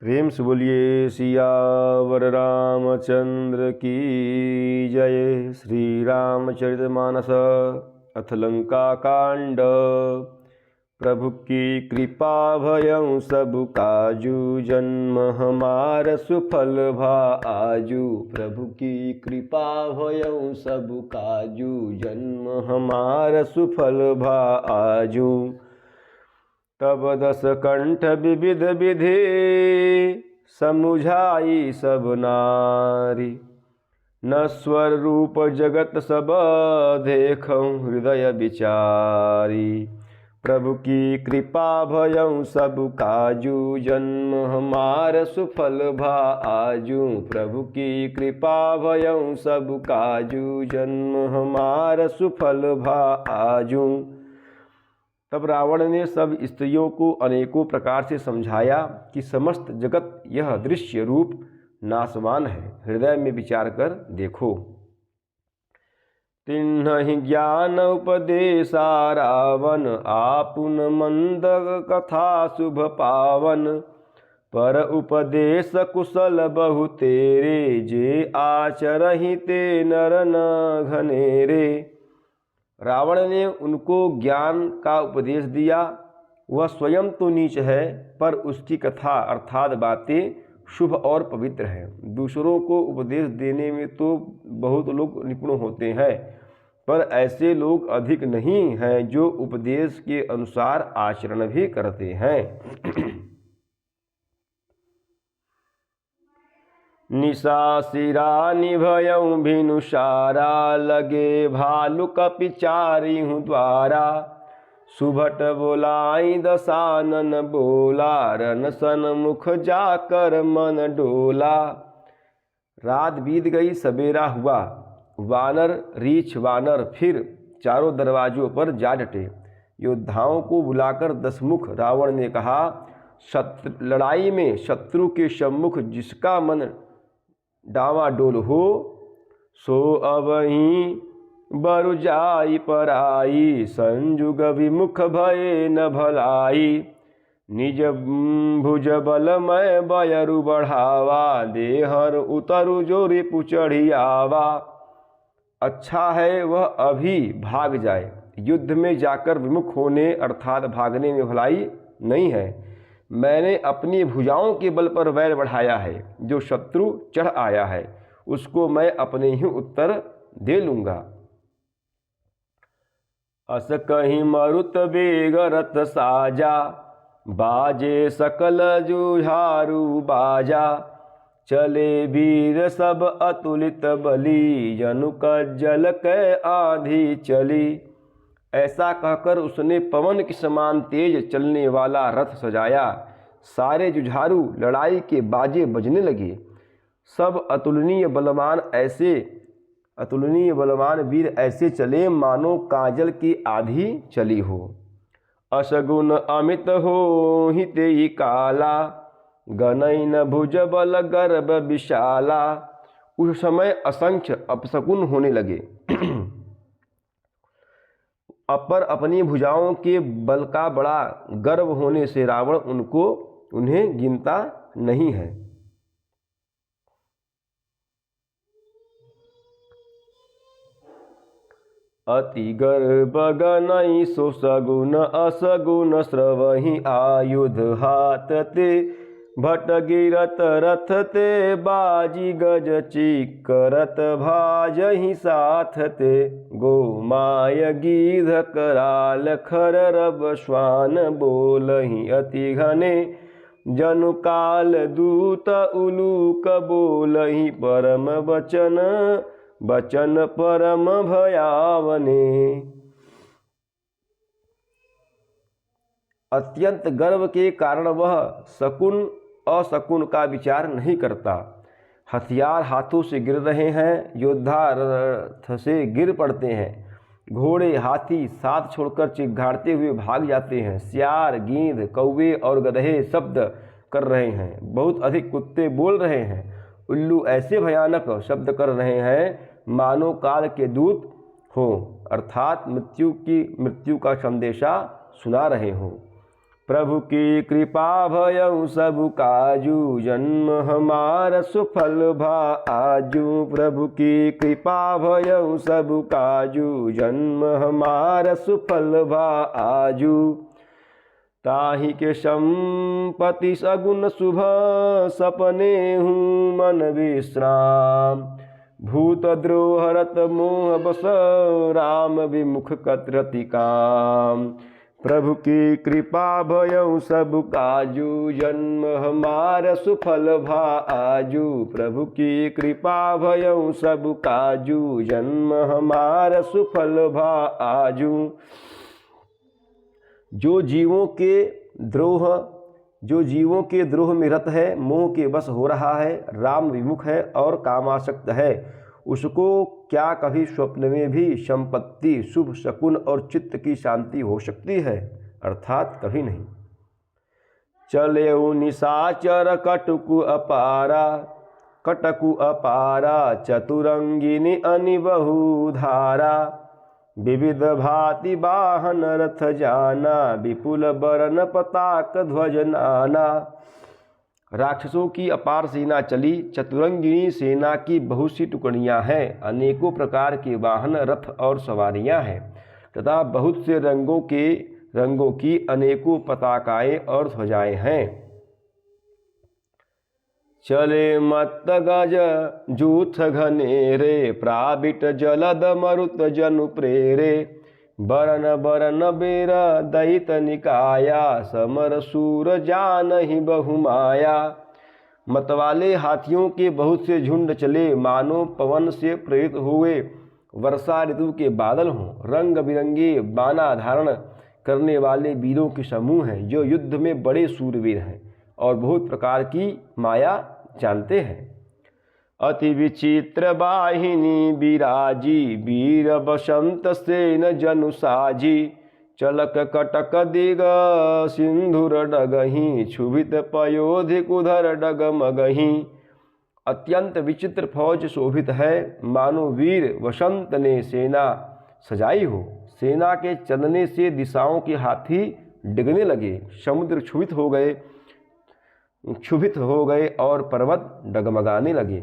प्रेम से बोलिए सियावर रामचंद्र की जय। श्री रामचरितमानस अथ लंका कांड। प्रभु की कृपा भयं सब काजू, जन्म हमार सुफल भा आजू। प्रभु की कृपा भयं सब काजू, जन्म हमार सुफल भा आजू। तब 10 कंठ विविध विधि, समुझाई सब नारी। नश्वर रूप जगत सब देखऊं, हृदय विचारी। प्रभु की कृपा भयं सब काजू, जन्म हमार सुफल भा आजू। प्रभु की कृपा भयं सब काजू, जन्म हमार सुफल भा आजू। तब रावण ने सब स्त्रियों को अनेकों प्रकार से समझाया कि समस्त जगत यह दृश्य रूप नाशवान है, हृदय में विचार कर देखो। तिन्हि ज्ञान उपदेशा रावण, आपुन मंद कथा शुभ पावन। पर उपदेश कुशल बहु तेरे, जे आचरहि ते नर न घनेरे। रावण ने उनको ज्ञान का उपदेश दिया। वह स्वयं तो नीच है, पर उसकी कथा अर्थात बातें शुभ और पवित्र हैं। दूसरों को उपदेश देने में तो बहुत लोग निपुण होते हैं, पर ऐसे लोग अधिक नहीं हैं जो उपदेश के अनुसार आचरण भी करते हैं। निशासिरा निभयं भिनुसारा, लगे भालु कपिचारिहु द्वारा। सुभट बोलाई दशानन बोला, रन सन्मुख जाकर मन डोला। रात बीत गई, सवेरा हुआ। वानर रीछ वानर फिर चारों दरवाजों पर जा डटे। योद्धाओं को बुलाकर दशमुख रावण ने कहा, लड़ाई में शत्रु के सम्मुख जिसका मन डावाडोल हो, सो अबहीं बरु जाई पराई। संजुग विमुख भये न भलाई, निज भुज बल मैं बयरु बढ़ावा। देहर उतरु जो रिपु चढ़ियावा। अच्छा है वह अभी भाग जाए, युद्ध में जाकर विमुख होने अर्थात भागने में भलाई नहीं है। मैंने अपनी भुजाओं के बल पर वैर बढ़ाया है, जो शत्रु चढ़ आया है उसको मैं अपने ही उत्तर दे लूंगा। अस कहीं मरुत बेग रथ साजा, बाजे सकल जुझारू बाजा। चले वीर सब अतुलित बली, जनु कज्जल कै आंधी चली। ऐसा कहकर उसने पवन के समान तेज चलने वाला रथ सजाया। सारे जुझारू लड़ाई के बाजे बजने लगे। सब अतुलनीय बलवान वीर ऐसे चले मानो काजल की आधी चली हो। असगुन अमित हो हिते काला, गनैन भुज बल गर्भ विशाला। उस समय असंख्य अपशकुन होने लगे। अपर अपनी भुजाओं के बल का बड़ा गर्व होने से रावण उन्हें गिनता नहीं है। अति गर्भ गनई सो सगुन, असगुन स्रवहि आयुध हाथ ते। भट गिरत रथ ते, बाजी गज चिकरत भाजहि साथ ते। गोमाय गीध कराल खर रब श्वान, बोलहि अति घने। जनु काल दूत उलूक, बोलहि परम बचन परम भयावने। अत्यंत गर्व के कारण वह शकुन अशकुन का विचार नहीं करता। हथियार हाथों से गिर रहे हैं, योद्धा रथ से गिर पड़ते हैं। घोड़े हाथी साथ छोड़कर चिघाड़ते हुए भाग जाते हैं। सियार गींद कौवे और गधे शब्द कर रहे हैं। बहुत अधिक कुत्ते बोल रहे हैं। उल्लू ऐसे भयानक शब्द कर रहे हैं मानो काल के दूत हों, अर्थात मृत्यु का संदेशा सुना रहे हों। प्रभु की कृपा भयउ सब काजू, जन्म हमार सुफल भा आजू। प्रभु की कृपा भयउ सब काजू, जन्म हमार सुफल भा आजू। ताहि के संपत्ति सगुन शुभ, सपने हूँ मन विश्राम। भूत द्रोहरत मोह बस, राम विमुख कतरति काम। प्रभु की कृपा भयउ सब काजू, जन्म हमार सुफल भा आजू। प्रभु की कृपा भयउ सब काजू, जन्म हमार सुफल भा आजू। जो जीवों के द्रोह में रत है, मोह के वश हो रहा है, राम विमुख है और कामासक्त है, उसको क्या कभी स्वप्न में भी संपत्ति, शुभ शकुन और चित्त की शांति हो सकती है? अर्थात कभी नहीं। चले निशाचर कटकु अपारा, चतुरंगिनी अनिबहु धारा। विविध भांति वाहन रथ जाना, विपुल बरन पताक ध्वज नाना। राक्षसों की अपार सेना चली, चतुरंगिनी सेना की बहुत सी टुकड़ियां हैं, अनेकों प्रकार के वाहन, रथ और सवारियां हैं तथा बहुत से रंगों की अनेकों पताकाएं और ध्वजाएं हैं। चले मत्त गज जूथ घनेरे, प्राबिट जलद मरुत जनु प्रेरे। बरन बरन बेर दैत निकाया, समर सूर जानहि बहुमाया। मतवाले हाथियों के बहुत से झुंड चले, मानो पवन से प्रेरित हुए वर्षा ऋतु के बादल हों। रंग बिरंगे बाना धारण करने वाले वीरों के समूह हैं, जो युद्ध में बड़े सूरवीर हैं और बहुत प्रकार की माया जानते हैं। अति विचित्र वाहिनी विराजी, वीर बसंत सेन जनु साजी। चलक कटक दिग सिंधुर डगही, क्षुभित पयोधिक उधर डगमगही। अत्यंत विचित्र फौज शोभित है, मानो वीर वसंत ने सेना सजाई हो। सेना के चलने से दिशाओं के हाथी डिगने लगे, समुद्र क्षुभित हो गए और पर्वत डगमगाने लगे।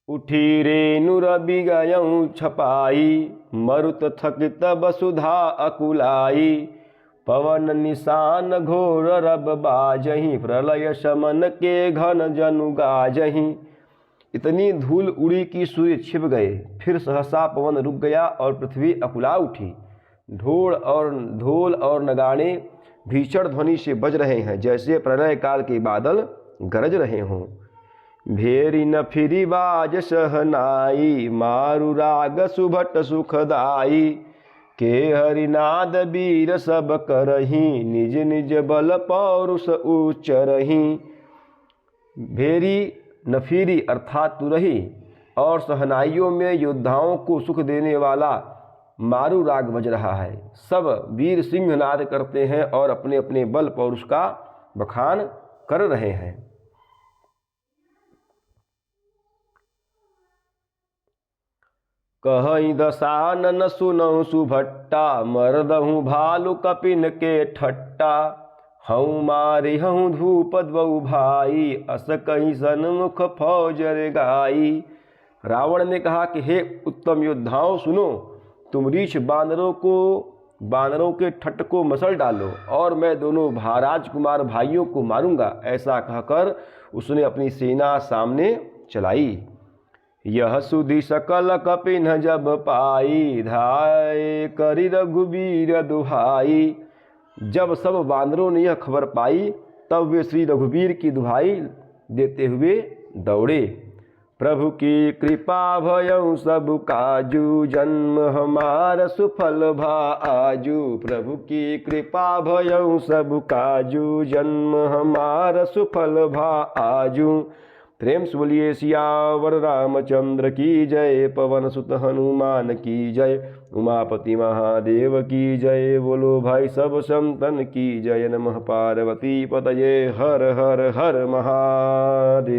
उठी रेणु रवि गयऊँ छपाई, मरुत थकित वसुधा अकुलाई। पवन निशान घोर रब बाजही, प्रलय समन के घन जनु गाजही। इतनी धूल उड़ी कि सूर्य छिप गए, फिर सहसा पवन रुक गया और पृथ्वी अकुला उठी। ढोल और नगाड़े भीषण ध्वनि से बज रहे हैं, जैसे प्रलय काल के बादल गरज रहे हों। भेरी न फिरी बाज सहनाई, मारु राग सुभट सुखदाई। के हरिनाद वीर सब करही, निज निज बल पौरुष उच्चरही। भेरी नफीरी अर्थात तुरही और सहनाइयों में योद्धाओं को सुख देने वाला मारू राग बज रहा है। सब वीर सिंहनाद करते हैं और अपने अपने बल पौरुष का बखान कर रहे हैं। कहीं दसानन सुनऊ सुभट्टा, मरदहूँ भालू कपिन के ठट्टा। हऊँ मारे हऊँ धूप द्वऊ भाई, अस कहीं सन्मुख फौज रे गाई। रावण ने कहा कि हे उत्तम योद्धाओं सुनो, तुम रीछ बानरों के ठट्ट को मसल डालो और मैं दोनों राजकुमार भाइयों को मारूंगा। ऐसा कहकर उसने अपनी सेना सामने चलाई। यह सुधि सकल कपिन जब पाई, धाये करि रघुबीर दुहाई। जब सब बानरों ने यह खबर पाई, तब वे श्री रघुबीर की दुहाई देते हुए दौड़े। प्रभु की कृपा भयउ सब काजू, जन्म हमार सुफल भा आजू। प्रभु की कृपा भयउ सब काजू, जन्म हमार सुफल भा आजू। प्रेम से बोलिए सियावर रामचंद्र की जय, पवन सुत हनुमान की जय, उमापति महादेव की जय। बोलो भाई सब संतन की जय। नमः पार्वती पतये, हर हर हर महादेव।